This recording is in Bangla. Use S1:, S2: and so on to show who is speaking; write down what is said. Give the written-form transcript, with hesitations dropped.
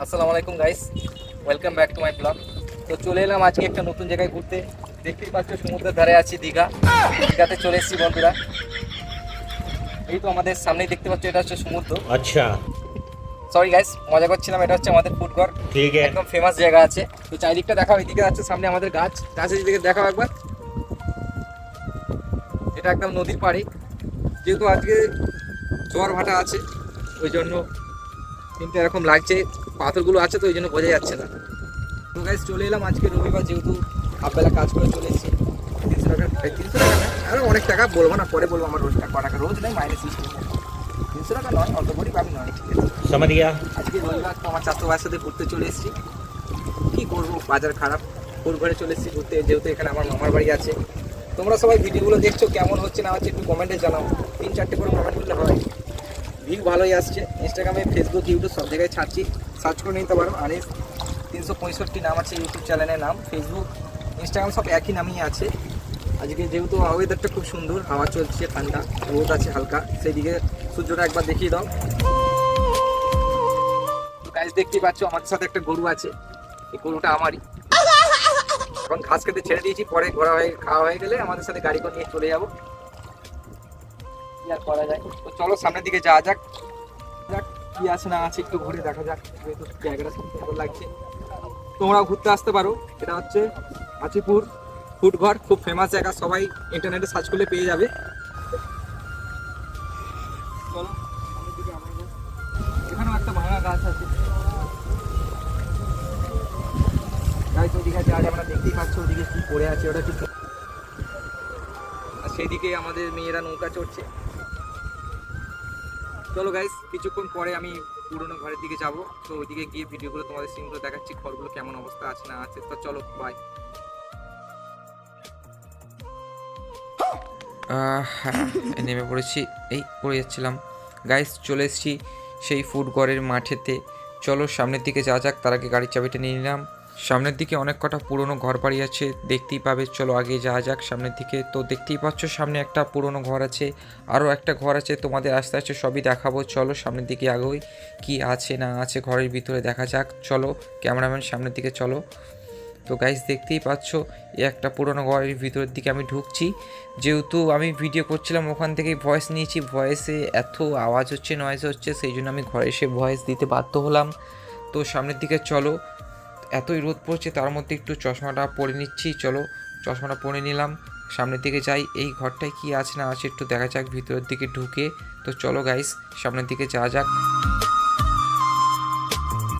S1: আসসালামু আলাইকুম guys, welcome back to my blog. তো চলে এলাম আজকে একটা নতুন জায়গায় ঘুরতে। দেখতেই পাচ্ছ সমুদ্রের ধারে আছি, দীঘাতে চলে এসেছি বন্ধুরা। এই তো আমাদের সামনেই দেখতে পাচ্ছ, এটা হচ্ছে সমুদ্র।
S2: अच्छा।
S1: সরি গাইস, মজা করছিলাম। এটা হচ্ছে আমাদের ফুড ঘর,
S2: ठीक है।
S1: একদম ফেমাস জায়গা আছে। তো চারিদিকটা দেখাও, এইদিকে আছে সামনে আমাদের গাছের দিকে দেখাও একবার। এটা একদম নদীর পাড়ে, যেহেতু আজকে জোয়ার ভাটা আছে ওই জন্য কিন্তু এরকম লাগছে, পাথরগুলো আছে তো ওই জন্য বোঝা যাচ্ছে না। তো গাইস চলে এলাম আজকে রবিবার, যেহেতু হাফবেলা কাজ করে চলে এসেছি। 300 টাকা, 300 টাকা না, আরও অনেক টাকা বলবো না, পরে বলবো। আমার রোজ টাকা টাকা রোজ নেই, মাইনাস 300 টাকা নয়, অত বড়ি পাবি নয়, ঠিক আছে।
S2: समझ गया।
S1: আজকে রবিবার তো আমার চাচাতো ভাইয়ের সাথে ঘুরতে চলে এসেছি। কী করবো, বাজার খারাপ, ঘরে চলে এসেছি ঘুরতে, যেহেতু এখানে আমার মামার বাড়ি আছে। তোমরা সবাই ভিডিওগুলো দেখছো, কেমন হচ্ছে না হচ্ছে একটু কমেন্টে জানাও। 3-4টে করে কমেন্ট করলে হয়। ভিউ ভালোই আসছে। ইনস্টাগ্রামে, ফেসবুক, ইউটিউব সব জায়গায় ছাড়ছি, সার্চ করে নিতে পারো। আনিস 365 নাম আছে ইউটিউব চ্যানেলের নাম। ফেসবুক, ইনস্টাগ্রাম সব একই নামই আছে। আজকে যেহেতু ওয়েদারটা খুব সুন্দর, হাওয়া চলছে, ঠান্ডা, রোদ আছে হালকা, সেইদিকে সূর্যটা একবার দেখিয়ে দাও। তো গাইস দেখতেই পাচ্ছ আমাদের সাথে একটা গরু আছে, এই গরুটা আমারই। এখন ঘাস খেতে ছেড়ে দিয়েছি, পরে খাওয়া হয়ে গেলে আমাদের সাথে গাড়ি করে নিয়ে চলে যাবো। কি আর করা যায়। তো চলো সামনের দিকে যাওয়া যাক, কি আছে না আছে একটু ঘুরে দেখা যাক। যেহেতু জায়গাটা খুব সুন্দর লাগছে, তোমরাও ঘুরতে আসতে পারো। এটা হচ্ছে হাতিপুর ফুড ঘর, খুব ফেমাস জায়গা, সবাই ইন্টারনেটে সার্চ করলে পেয়ে যাবে। চলো সামনের দিকে আবার যাই। এখানেও একটা ভাঙা গাছ আছে। গাছ ওদিকে যা আমরা দেখতেই পাচ্ছ, ওদিকে কি পড়ে আছে ওটা ঠিক। আর সেইদিকে আমাদের মেয়েরা নৌকা চড়ছে। চলো গাইস, কিছুক্ষণ পরে আমি পুরোনো ঘরের দিকে যাব। তো ওইদিকে গিয়ে ভিডিওগুলো তোমাদের সিনগুলো দেখাচ্ছি, ঘরগুলো কেমন অবস্থা আছে না আছে। তো চলো, বাই।
S3: হ্যাঁ, নেমে পড়েছি, এই পড়ে যাচ্ছিলাম। গাইস চলে এসেছি সেই ফুড ঘরের মাঠেতে। চলো সামনের দিকে যাওয়া যাক, তার আগে গাড়ির চাবিটা নিয়ে নিলাম। সামনের দিকে অনেক কটা পুরনো ঘর বাড়ি আছে, দেখতেই পাবে। চলো আগে যাওয়া যাক সামনের দিকে। তো দেখতেই পাচ্ছ সামনে একটা পুরনো ঘর আছে, আরও একটা ঘর আছে, তোমাদের আস্তে আস্তে সবই দেখাবো। চলো সামনের দিকে আগে কি আছে না আছে ঘরের ভিতরে দেখা যাক। চলো ক্যামেরাম্যান সামনের দিকে চলো। তো গাইস দেখতেই পাচ্ছ এই একটা পুরনো ঘরের ভিতরের দিকে আমি ঢুকছি। যেহেতু আমি ভিডিও করছিলাম ওখান থেকেই ভয়েস নিয়েছি, ভয়েসে এত আওয়াজ হচ্ছে, নয়েজ হচ্ছে, সেই জন্য আমি ঘরে এসে ভয়েস দিতে বাধ্য হলাম। তো সামনের দিকে চলো, এতই রোদ পড়ছে তার মধ্যে একটু চশমাটা পরে নিচ্ছি। চলো চশমাটা পরে নিলাম, সামনের দিকে যাই। এই ঘরটায় কি আছে না আছে একটু দেখা যাক ভিতরের দিকে ঢুকে। তো চলো গাইস সামনের দিকে যাওয়া যাক।